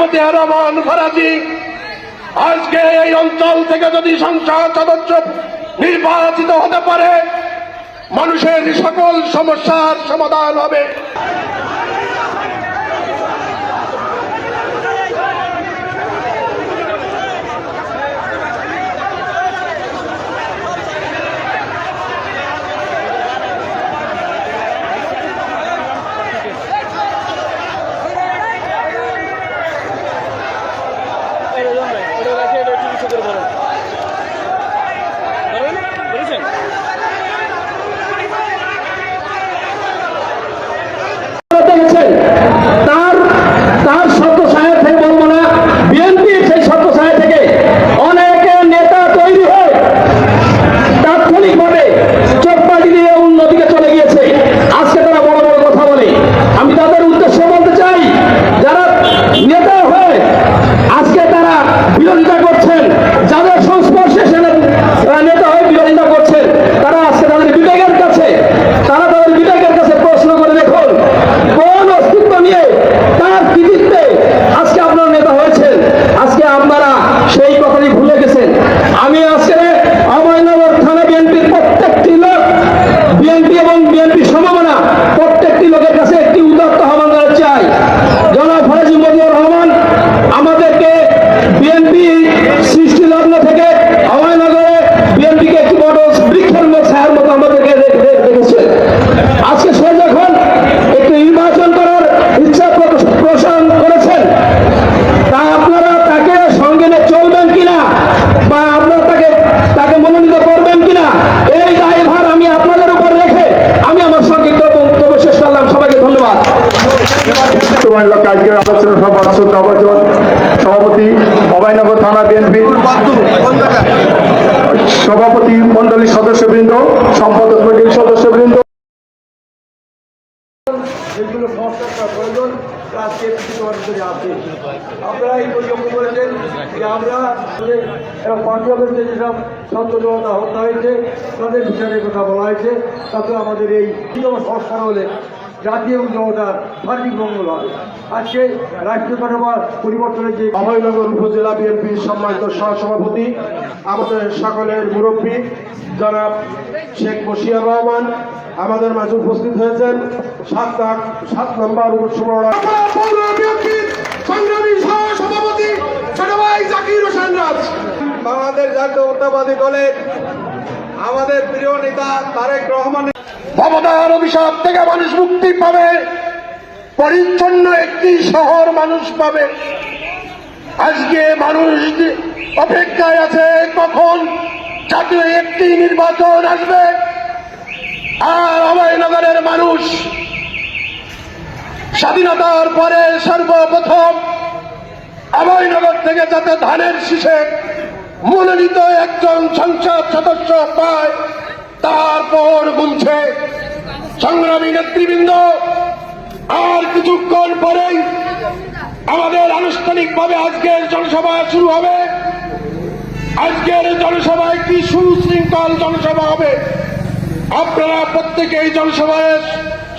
মতিহার রহমান ফরাজি আজকে এই অঞ্চল থেকে যদি সংসদ সদস্য নির্বাচিত হতে পারে, মানুষের সকল সমস্যার সমাধান হবে। সভাপতি অভয়নগর থানা বিএনপি সভাপতি মন্ডলীর সদস্যবৃন্দ, সম্পাদক মন্ডলীর সদস্যবৃন্দ, যেগুলো সংস্কার করা প্রয়োজন আজকে আপনারা এই পর্যন্ত বলেছেন যে আমরা পাঞ্জাবের যে যেসব ছাত্র জনতা হত্যা হয়েছে তাদের বিচারের কথা বলা হয়েছে, তাতে আমাদের এই সংস্কার হলে জাতীয় জনতার সার্বিক মঙ্গল হবে। আজকে রাষ্ট্রীয় কাঠামো পরিবর্তনের যে অভয়নগর উপজেলা বিএনপির সম্মানিত সহসভাপতি, আমাদের সকলের মুরব্বী জনাব শেখ বশির রহমান আমাদের মাঝে উপস্থিত হয়েছেন। 7 নম্বর উপজেলা সংগ্রামী সহসভাপতি ছোট ভাই জাকির হোসেন রাজ, বাংলাদেশ জাতীয়তাবাদী দলের আমাদের প্রিয় নেতা তারেক রহমান। মমতার অভিশাপ থেকে মানুষ মুক্তি পাবে, পরিচ্ছন্ন একটি শহর মানুষ পাবে। আজকে মানুষ অপেক্ষায় আছে কখন জাতীয় একটি নির্বাচন আসবে আর অভয়নগরের মানুষ স্বাধীনতার পরে সর্বপ্রথম অভয়নগর থেকে যাতে ধানের শীষে মনোনীত একজন সংসদ সদস্য পায় তারপর গুনছে। সংগ্রামী নেতৃবৃন্দ, আর কিছুক্ষণ পরেই আমাদের আনুষ্ঠানিকভাবে আজকের জনসভা শুরু হবে। আজকের জনসভা একটি সুশৃঙ্খল জনসভা হবে। আপনারা প্রত্যেকে এই জনসভায়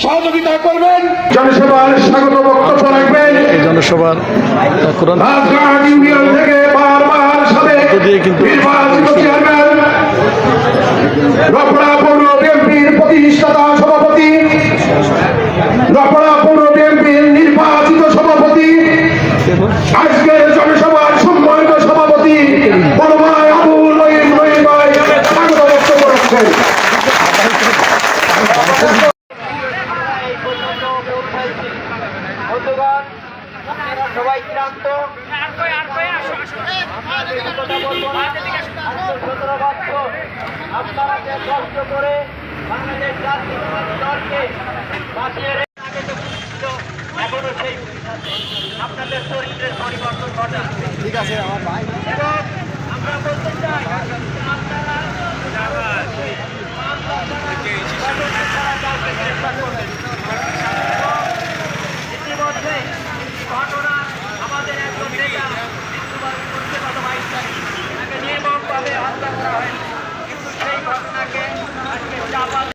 সহযোগিতা করবেন, জনসভার স্বাগত বক্তব্য রাখবেন। এই জনসভার থেকে বারবার সাবেক নির্বাচিত চেয়ারম্যান রপড়া পৌর বিএনপির প্রতিষ্ঠাতা সভাপতি, রপড়া পৌর বিএনপির নির্বাচিত সভাপতি, আজকের জনসভার সম্মানিত সভাপতি বড় ভাই আবুল রহিম ভাই স্বাগত বক্তব্য রাখছেন। সবাই ক্লান্ত, আপনারা যে কষ্ট করে বাংলাদেশ জাতীয়তাবাদী দলকে বাঁচিয়ে এখনো সেই আপনাদের শরীরের পরিবর্তন ঘটে। ঠিক আছে আমার ভাই, এবং আমরা বলতে চাই আপনারা